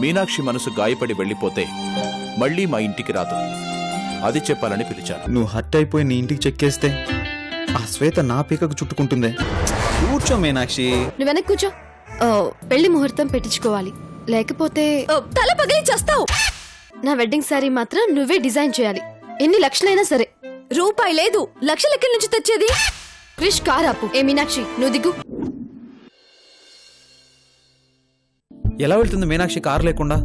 మీనాక్షి మనసు గాయపడి వెళ్ళిపోతే మళ్ళీ మా ఇంటికి రాదు, అది చెప్పాలని పిలిచాను. నువ్వు హర్ట్ అయిపోయి నీ ఇంటికి చెక్కేస్తే ఆ శ్వేత నా పీకకు చుట్టుకుంటుందే. కూర్చో మీనాక్షి. నువ్వు వెనక్కి కూర్చో. పెళ్లి ముహూర్తం పెట్టించుకోవాలి, లేకపోతే తల పగిలి చేస్తావు. నా వెడ్డింగ్ శారీ మాత్రం నువ్వే డిజైన్ చేయాలి, ఎన్ని లక్షలైనా సరే. రూపాయి లేదు, లక్షల ఎక్కడి నుంచి తెచ్చేది? క్రిష్ కారాపు. ఏ మీనాక్షి నువ్వు దిగు. ఎలా వెళ్తుంది మీనాక్షి కారు లేకుండా?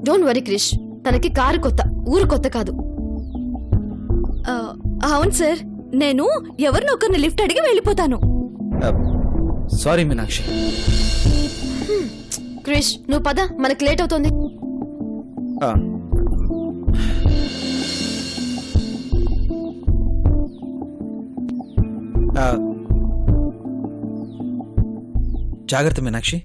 డోంట్ వరీ క్రిష్, తనకి కారు కొత్త, ఊరు కొత్త కాదు. అవును సార్, నేను ఎవరినొకరిని లిఫ్ట్ అడిగి వెళ్ళిపోతాను. సారీ మీనాక్షి. క్రిష్ నువ్వు పద, మనకి లేట్ అవుతుంది. జాగ్రత్త మీనాక్షి.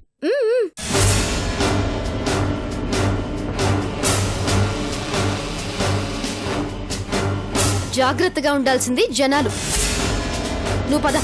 జాగ్రత్తగా ఉండాల్సింది జనాలు. నువ్వు పద.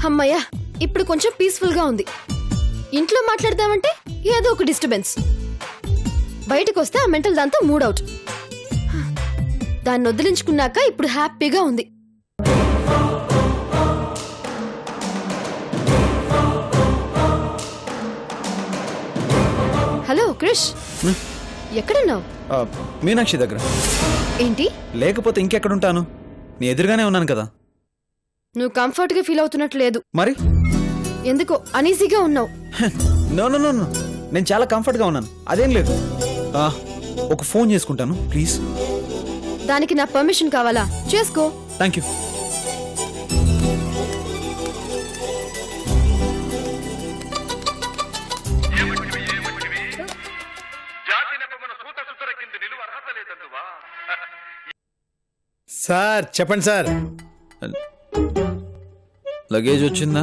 అమ్మయ్యా, ఇప్పుడు కొంచెం పీస్ఫుల్ గా ఉంది. ఇంట్లో మాట్లాడదామంటే ఏదో ఒక డిస్టర్బెన్స్, బయటకు వస్తే ఆ మెంటల్ దాంతో మూడ్ అవుట్. దాన్ని వదిలించుకున్నాక ఇప్పుడు హ్యాపీగా ఉంది. హలో క్రిష్, ఎక్కడున్నావు? మీనాక్షి దగ్గర. ఏంటి? లేకపోతే ఇంకెక్కడుంటాను, నీ ఎదురుగానే ఉన్నాను కదా. నువ్వు కంఫర్ట్ గా ఫీల్ అవుతున్నట్లు లేదు. మరి ఎందుకో అనీజీగా ఉన్నావు. నో నో నో, నేను చాలా కంఫర్ట్ గా ఉన్నాను, అదేం లేదు. ఒక ఫోన్ చేసుకుంటాను ప్లీజ్. దానికి నా పర్మిషన్ కావాలా? చేసుకో. Thank you. సార్ చెప్పండి సార్. లగేజ్ వచ్చిందా?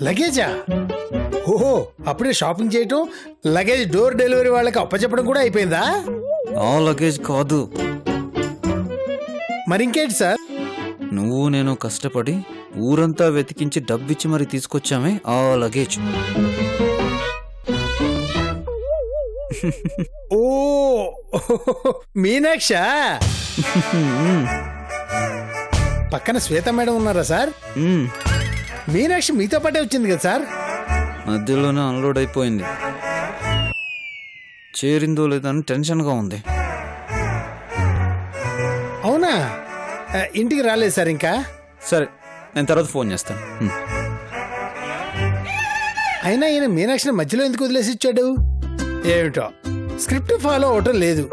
లగేజా? ఓహో, అప్పుడే షాపింగ్ చేయటం, లగేజ్ డోర్ డెలివరీ వాళ్ళకి అప్పచెప్పడం కూడా అయిపోయిందా? ఆ లగేజ్ కాదు. మరి ఇంకేంటి సార్? నువ్వు నేను కష్టపడి ఊరంతా వెతికించి డబ్బిచ్చి మరి తీసుకొచ్చామే ఆ లగేజ్. ఓ మీనాక్షా? పక్కన శ్వేత మేడం ఉన్నారా సార్? మీనాక్షి మీతో పాటే వచ్చింది కదా సార్? మధ్యలోనే అన్లోడ్ అయిపోయింది. చేరిందో లేదని టెన్షన్గా ఉంది. అవునా? ఇంటికి రాలేదు సార్ ఇంకా? సరే, నేను తర్వాత ఫోన్ చేస్తాను. అయినా ఈయన మీనాక్షిని మధ్యలో ఎందుకు వదిలేసి ఇచ్చాడు ఏమిటో? స్క్రిప్ట్ ఫాలో అవటం లేదు.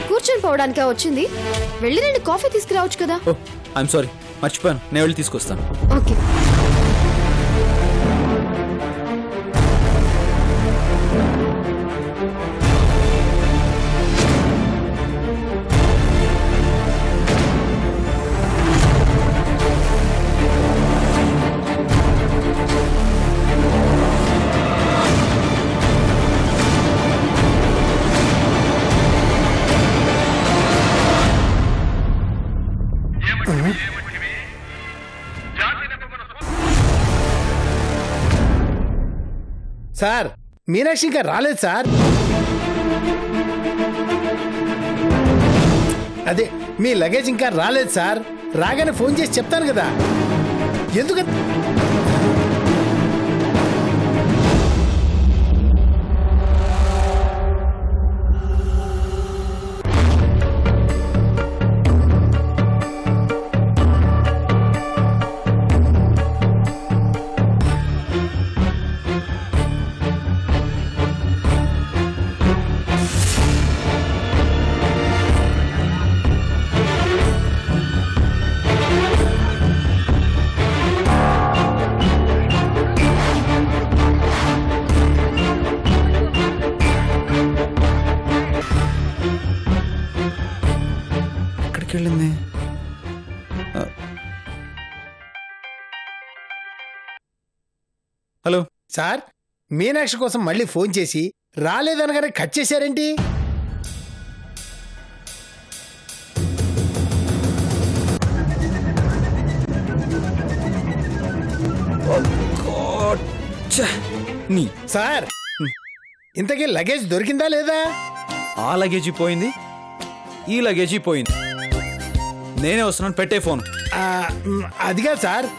కూర్చొని పోవడానికా వచ్చింది? వెళ్ళి నేను కాఫీ తీసుకురావచ్చు కదా. ఐఎమ్ సారీ, మర్చిపోయాను, నేను వెళ్ళి తీసుకొస్తాను. ఓకే. సార్ మీనాక్షి ఇంకా రాలేదు సార్. అదే మీ లగేజ్ ఇంకా రాలేదు సార్. రాగానే ఫోన్ చేసి చెప్తాను కదా. ఎందుకంటే ఎక్కడికి వెళ్ళింది? హలో సార్, మీనాక్షి కోసం మళ్ళీ ఫోన్ చేసి రాలేదనగానే కట్ చేశారేంటి? సార్, ఇంతకీ లగేజ్ దొరికిందా లేదా? ఆ లగేజీ పోయింది, ఈ లగేజీ పోయింది. నేనే వస్తున్నాను, పెట్టే ఫోన్. అదిగా సార్.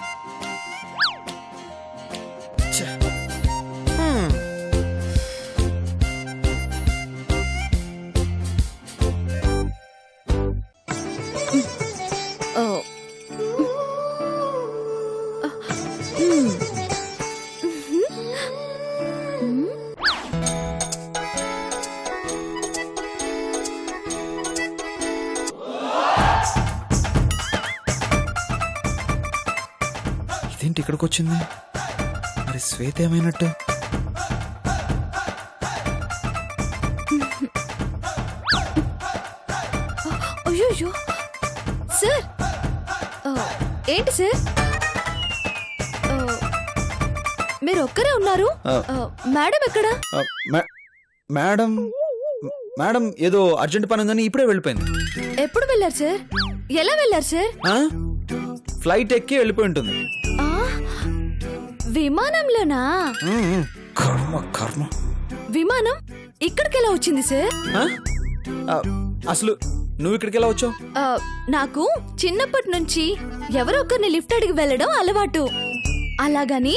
ఇదేంటి ఇక్కడికి వచ్చింది? మరి శ్వేత ఏమైనట్టు? అయ్యో సార్, ఏంటి సార్ మీరు ఒక్కరే ఉన్నారు? మేడం ఎక్కడా? మేడం మేడం ఏదో అర్జెంట్ పని ఉందని ఇప్పుడే వెళ్ళిపోయింది. ఎప్పుడు వెళ్ళారు సార్? ఎలా వెళ్ళారు సార్? ఫ్లైట్ ఎక్కి వెళ్ళిపోయి ఉంటుంది. విమానంలోనా? కర్మ కర్మ. విమానం ఇక్కడికి ఎలా వచ్చింది సార్? అసలు నువ్వు ఇక్కడికి ఎలా వచ్చావు? నాకు చిన్నప్పటి నుంచి ఎవరో ఒకరిని లిఫ్ట్ అడిగి వెళ్ళడం అలవాటు. అలాగని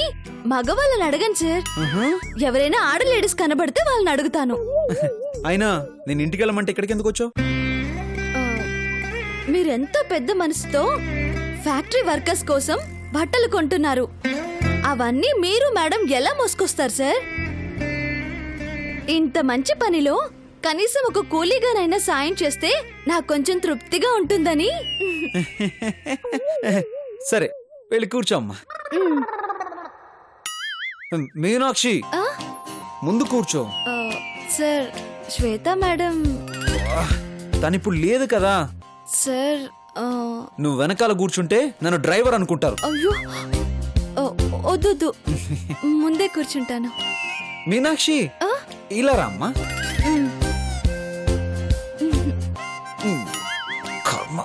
మగవాళ్ళని అడగను సార్. ఎవరైనా ఆడ లేడీస్ కనబడితే వాళ్ళని అడుగుతాను. అయినా నేను ఇంటికి వెళ్ళమంటే ఇక్కడికి ఎందుకు వచ్చావు? మీరెంతో పెద్ద మనసుతో ఫ్యాక్టరీ వర్కర్స్ కోసం బట్టలు కొంటున్నారు. అవన్నీ మీరు మేడం ఎలా మోసుకొస్తారు సార్? ఇంత మంచి పనిలో కనీసం ఒక కూలీగానైనా సాయం చేస్తే నాకు కొంచెం తృప్తిగా ఉంటుందని. సరే వెళ్ళి కూర్చోమ్మా. మీనాక్షి, ముందు కూర్చో. సార్, శ్వేత మేడం తనిప్పుడు లేదు కదా సార్. నువ్వు వెనకాల కూర్చుంటే నన్ను డ్రైవర్ అనుకుంటారు. అయ్యో వద్దు, ముందే కూర్చుంటాను. మీనాక్షి, ఇలా రామ్మా. కర్మ.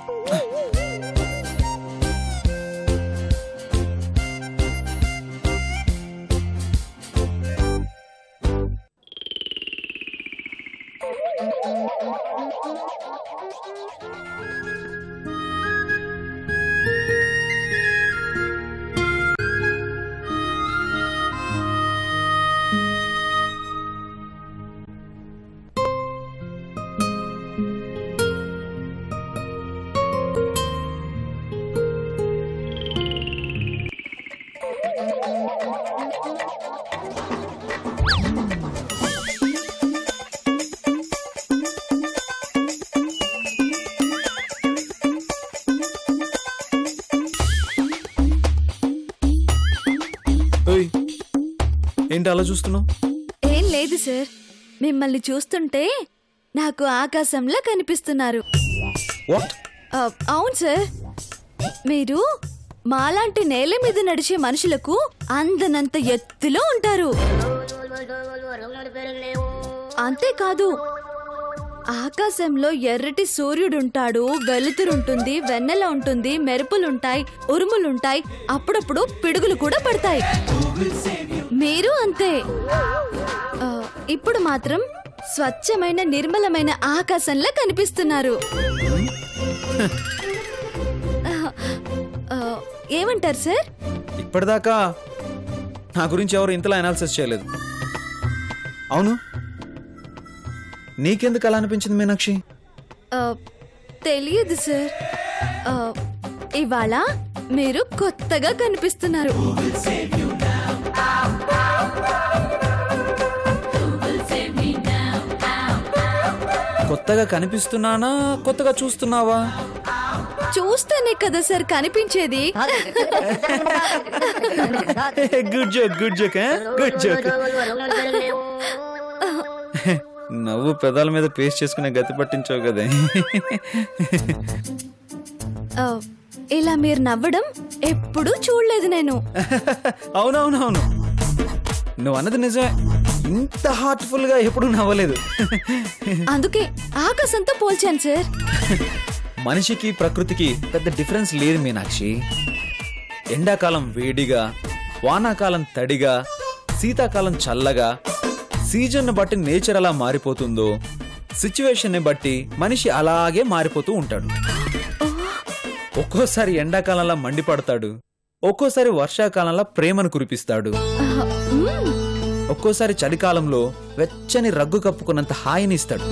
ఏంటి అలా చూస్తున్నావు? ఏం లేదు సార్, మిమ్మల్ని చూస్తుంటే నాకు ఆకాశంలా కనిపిస్తున్నారు. అవును సార్, మీరు మాలాంటి నేల మీద నడిచే మనుషులకు అందనంత ఎత్తులో ఉంటారు. అంతేకాదు, ఆకాశంలో ఎర్రటి సూర్యుడుంటాడు, వెలుతురుంటుంది, వెన్నెల ఉంటుంది, మెరుపులుంటాయి, ఉరుములుంటాయి, అప్పుడప్పుడు పిడుగులు కూడా పడతాయి. మీరు అంతే. ఇప్పుడు మాత్రం స్వచ్ఛమైన నిర్మలమైన ఆకాశంలా కనిపిస్తున్నారు. ఏమంటారు సార్? ఇప్పటిదాకా నా గురించి ఎవరు ఇంతలా అనాలిసిస్ చేయలేదు. అవును, నీకెందుకు అలా అనిపించింది మీనాక్షి? తెలియదు సార్, ఇవాళ మీరు కొత్తగా కనిపిస్తున్నారు. కొత్తగా కనిపిస్తున్నానా, కొత్తగా చూస్తున్నావా? చూస్తేనే కదా సార్ కనిపించేది. Good joke, good joke, good joke. నవ్వు పెదాల మీద పేస్ట్ చేసుకునే గతి పట్టించావు కదా. ఇలా మీరు నవ్వడం ఎప్పుడూ చూడలేదు నేను. అవునవునవును, నువ్వు అన్నది నిజమే. ఇంత హార్ట్ఫుల్ గా ఎప్పుడు నవ్వలేదు. అందుకే ఆకాశంతో పోల్చాను సార్. మనిషికి ప్రకృతికి పెద్ద డిఫరెన్స్ లేదు మీనాక్షి. ఎండాకాలం వేడిగా, వానాకాలం తడిగా, శీతాకాలం చల్లగా, సీజన్ బట్టి నేచర్ అలా మారిపోతుందో సిచ్యువేషన్ బట్టి మనిషి అలాగే మారిపోతూ ఉంటాడు. ఒక్కోసారి ఎండాకాలంలో మండిపడతాడు, ఒక్కోసారి వర్షాకాలంలో ప్రేమను కురిపిస్తాడు, ఒక్కోసారి చలికాలంలో వెచ్చని రగ్గు కప్పుకున్నంత హాయిని ఇస్తాడు.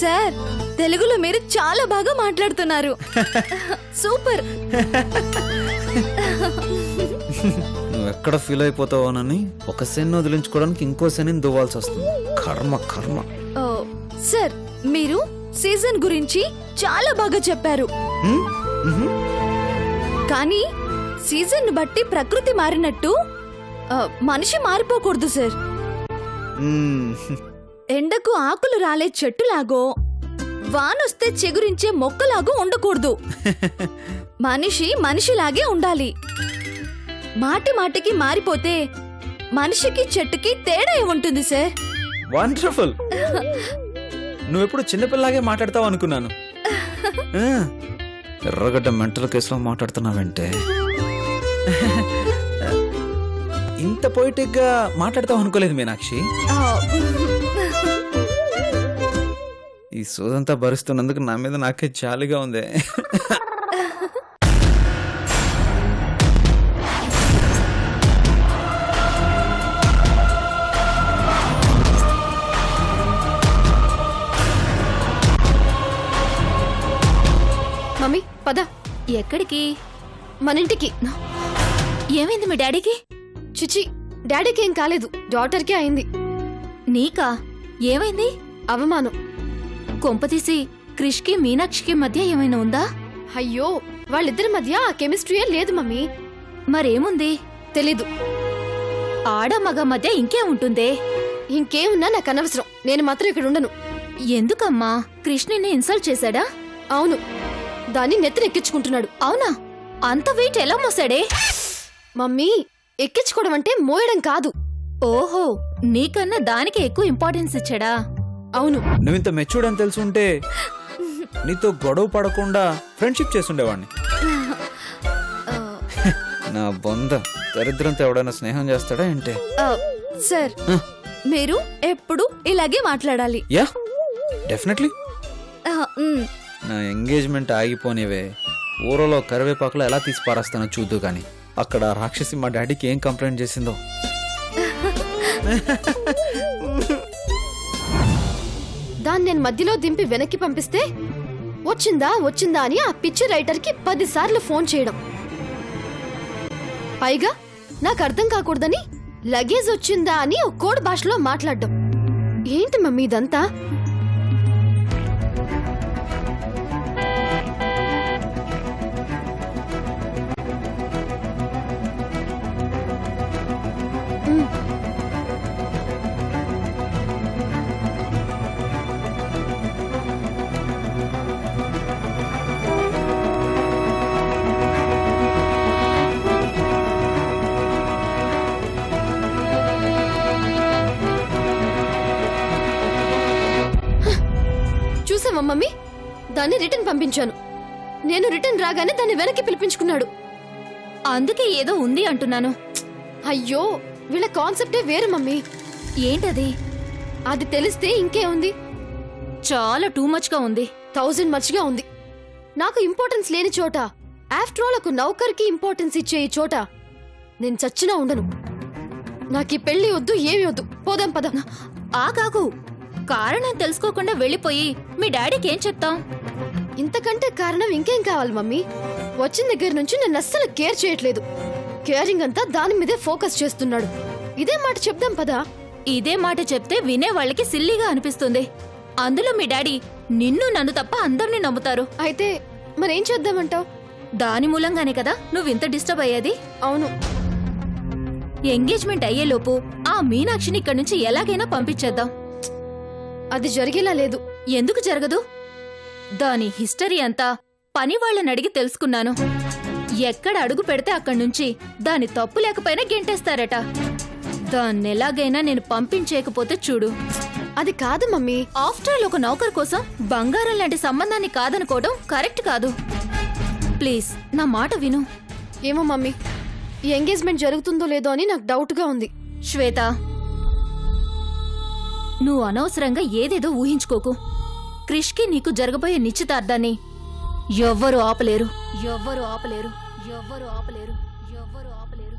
సార్, తెలుగులో మీరు చాలా బాగా మాట్లాడుతున్నారు. సూపర్. నువ్వు ఎక్కడ ఫీల్ అయిపోతావోనని ఒక సెన్ వదిలించుకోవడానికి ఇంకో సెన్ దువ్వాల్సి వస్తుంది. కర్మ కర్మ. సార్, మీరు సీజన్ గురించి చాలా బాగా చెప్పారు. కానీ సీజన్ బట్టి ప్రకృతి మారినట్టు మనిషి మారిపోకూడదు సార్. ఎండకు ఆకులు రాలే చెట్టులాగో, వానొస్తే చెగురించే మొక్కలాగో ఉండకూడదు. మనిషి మనిషిలాగే ఉండాలి. మాటి మాటికి మారిపోతే మనిషికి చెట్టుకి తేడా ఏముంటుంది సార్? వండర్ఫుల్. నువ్వెప్పుడు చిన్నపిల్లాగే మాట్లాడతావు అనుకున్నాను. ఎర్రగడ్డ మెంటల్ కేసులో మాట్లాడుతున్నావంటే ఇంత పొయిటిక్ గా మాట్లాడతావు అనుకోలేదు మీనాక్షి. ఈ సోదంతా భరిస్తున్నందుకు నా మీద నాకే జాలిగా ఉంది. మమ్మీ పద. ఎక్కడికి? మన ఇంటికి. ఏమైంది మీ డాడీకి? చిచి, డాడీకి ఏం కాలేదు, డాటర్కే అయింది. నీకా? ఏమైంది? అవమానం. కొంపతీసి క్రిష్కి మీనాక్షికి మధ్య ఏమైనా ఉందా? అయ్యో, వాళ్ళిద్దరి మధ్య ఆ కెమిస్ట్రీయే లేదు మమ్మీ. మరేముంది? తెలీదు. ఆడ మగ మధ్య ఇంకే ఉంటుందే. ఇంకేమున్నా నాకు అనవసరం. నేను మాత్రం ఇక్కడ ఉండను. ఎందుకమ్మా? కృష్ణని ఇన్సల్ట్ చేశాడా? అవును, దాన్ని నెత్తినెక్కించుకుంటున్నాడు. అవునా? అంత వెయిట్ ఎలా మోసాడే? మమ్మీ, ఎక్కించుకోవడం అంటే మోయడం కాదు. ఓహో, నీకన్నా దానికి ఎక్కువ ఇంపార్టెన్స్ ఇచ్చాడా? అవును. నువ్వు ఇంత మెచ్యూర్డ్ అని తెలుసుంటే నీతో గొడవ పడకుండా ఫ్రెండ్షిప్ చేసుండేవాడిని. నా బొంద దరిద్రంతో ఎవడైనా స్నేహం చేస్తాడా ఏంటే? సార్, మీరు ఎప్పుడు ఇలాగే మాట్లాడాలి. Yeah, definitely. నా ఎంగేజ్మెంట్ ఆగిపోనివే. ఊరలో కరివేపాకులో ఎలా తీసి పారేస్తానో చూద్దు కానీ అక్కడ రాక్షసి మా డాడీకి ఏం కంప్లైంట్ చేసిందో. దాన్ని నేను మధ్యలో దింపి వెనక్కి పంపిస్తే వచ్చిందా వచ్చిందా అని ఆ పిచ్చి రైటర్కి 10 సార్లు ఫోన్ చేయడం. పైగా నాకు అర్థం కాకూడదని లగేజ్ వచ్చిందా అని ఒక కోడ్ భాషలో మాట్లాడడం. ఏంటి మమ్మీ ఇదంతా? చూసావా మమ్మీ, దాన్ని రిటర్న్ పంపించాను. నేను రిటర్న్ రాగానే దాన్ని వెనక్కి పిలిపించుకున్నాడు. అందుకే ఏదో ఉంది అంటున్నాను. అయ్యో, వీళ్ళ కాన్సెప్టే వేరు మమ్మీ. ఏంటది? అది తెలిస్తే ఇంకే ఉంది. చాలా టూ మచ్ గా ఉంది. 1000 మచ్గా ఉంది. నాకు ఇంపార్టెన్స్ లేని చోట, ఆఫ్టర్ ఆల్ ఒక నౌకర్కి ఇంపార్టెన్స్ ఇచ్చే ఈ చోట నేను చచ్చినా ఉండను. నాకు ఈ పెళ్లి వద్దు, ఏమి వద్దు. పోదాం పద. ఆగాగు. కారణం తెలుసుకోకుండా వెళ్ళిపోయి మీ డాడీకి ఏం చెప్తాం? ఇంతకంటే కారణం ఇంకేం కావాలి మమ్మీ? వచ్చిన దగ్గర నుంచి నన్ను అస్సలు కేర్ చేయట్లేదు. కేరింగ్ అంతా దాని మీదే ఫోకస్ చేస్తున్నాడు. ఇదే మాట చెప్దాం పదా. ఇదే మాట చెప్తే వినే వాళ్ళకి సిల్లీగా అనిపిస్తుంది. అందులో మీ డాడీ నిన్ను నన్ను తప్ప అందరినీ నమ్ముతారు. అయితే మరేం చేద్దామంటావు? దాని మూలంగానే కదా నువ్వింత డిస్టర్బ్ అయ్యేది. అవును. ఎంగేజ్మెంట్ అయ్యేలోపు ఆ మీనాక్షిని ఇక్కడి నుంచి ఎలాగైనా పంపించేద్దాం. అది జరిగేలా లేదు. ఎందుకు జరగదు? దాని హిస్టరీ అంతా పని వాళ్ళని అడిగి తెలుసుకున్నాను. ఎక్కడ అడుగు పెడితే అక్కడ్నుంచి దాని తప్పు లేకపోయినా గెంటేస్తారట. దాన్నెలాగైనా నేను పంపించేయకపోతే చూడు. అది కాదు మమ్మీ. ఆఫ్టర్ ఆల్ ఒక నౌకర్ కోసం బంగారం లాంటి సంబంధాన్ని కాదనుకోవడం కరెక్ట్ కాదు. ప్లీజ్ నా మాట విను. ఏమో మమ్మీ, ఈ ఎంగేజ్మెంట్ జరుగుతుందో లేదో అని నాకు డౌట్గా ఉంది. శ్వేత, నువ్వు అనవసరంగా ఏదేదో ఊహించుకోకు. క్రిష్కి నీకు జరగబోయే నిశ్చితార్థాన్ని ఎవ్వరూ ఆపలేరు. ఎవ్వరూ ఆపలేరు. ఎవ్వరూ ఆపలేరు. ఎవ్వరూ ఆపలేరు.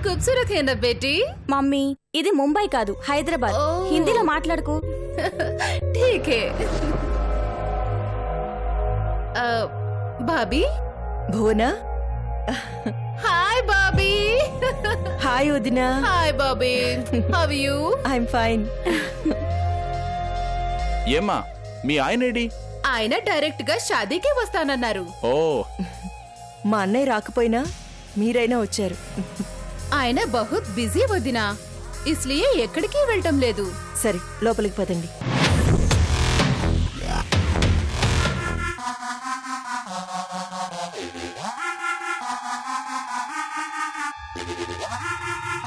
खूबसूरत है ना बेटी. మమ్మీ ఇది ముంబై కాదు, హైదరాబాద్. హిందీలో మాట్లాడుకో. ठीक है. भाभी. భువనా. हाय भाभी. హాయ్ వదినా. हाय भाभी. How are you? I'm fine. ఏమ్మా మీ ఆయనేడి? ఆయన డైరెక్ట్ గా షాదీకి వస్తానన్నారు. ఓ, మా అన్నయ్య రాకపోయినా మీరైనా వచ్చారు. ఆయన బహుత్ బిజీ వదినా, ఇస్లియే ఎక్కడికి వెళ్ళటం లేదు. సరే లోపలికి పదండి.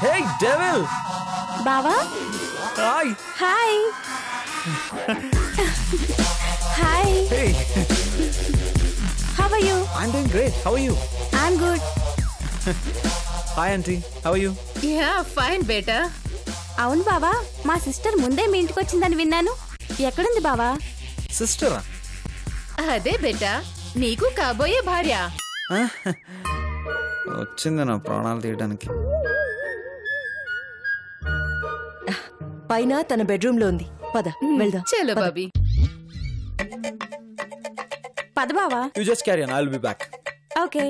Hey devil. బావా. Hi. Hi. Hi. Hey. How are you? I'm doing great. How are you? I'm good. Hi auntie. How are you? Yeah fine బేటా. అవును బావా, మా సిస్టర్ ముందే మీ ఇంటికి వచ్చిందని విన్నాను. ఎక్కడుంది బావా? సిస్టరా? అదే బేటా, నీకు కాబోయే భార్య. వచ్చింది నా ప్రాణాలు తీయడానికి. పైన తన బెడ్రూమ్ లో ఉంది. పద వెళ్దాం. చలో బాబీ. పద బావా. You just carry on. I'll be back. Okay.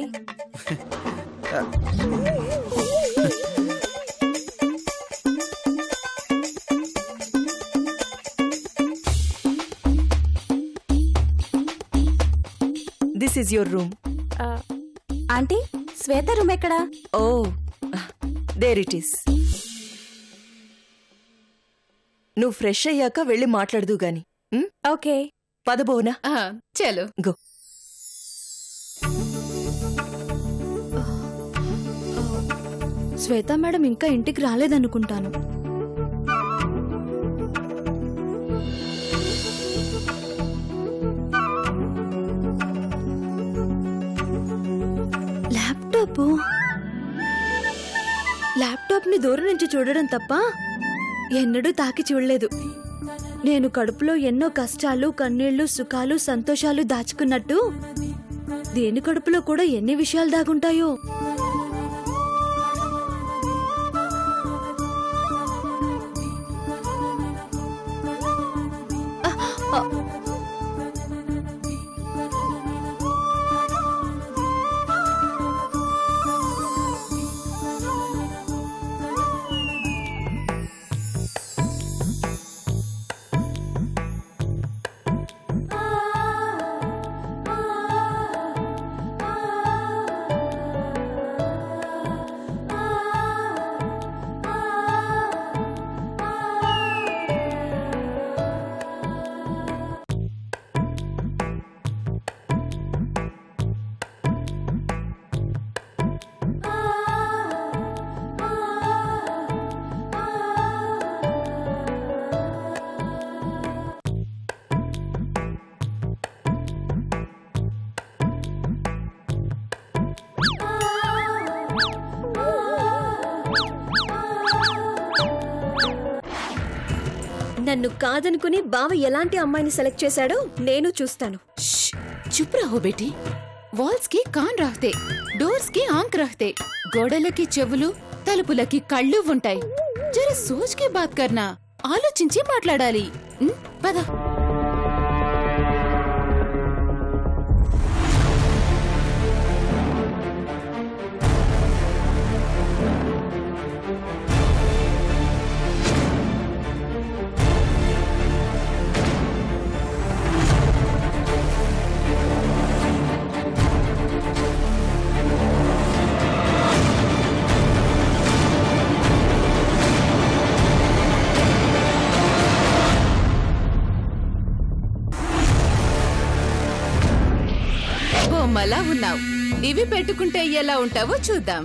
This is your room. Aunty, Shweta room ఎక్కడా? ఓ, దేర్ ఇట్ ఈస్. నువ్వు ఫ్రెష్ అయ్యాక వెళ్ళి మాట్లాడదు గాని. ఓకే పద బోనా. చలో గో. శ్వేత మేడం ఇంకా ఇంటికి రాలేదనుకుంటాను. ల్యాప్టాప్ ని దూరం నుంచి చూడడం తప్ప ఎన్నడూ తాకి చూడలేదు. నేను కడుపులో ఎన్నో కష్టాలు, కన్నీళ్లు, సుఖాలు, సంతోషాలు దాచుకున్నట్టు దేని కడుపులో కూడా ఎన్ని విషయాలు దాగుంటాయో. నన్ను కాదనుకుని బావ ఎలాంటి అమ్మాయిని సెలెక్ట్ చేశాడో నేను చూస్తాను. चुप रहो बेटी. వాల్స్ కి కాన్ రహతే, డోర్స్ కి ఆంక్ రహతే, గోడలకి చెవులు, తలుపులకి కళ్ళు ఉంటాయి. జర సోచ్ కే బాత్ కర్నా, ఆలోచించి మాట్లాడాలి. పద. నువ్వలా ఉన్నావు. ఇవి పెట్టుకుంటే ఎలా ఉంటావో చూద్దాం.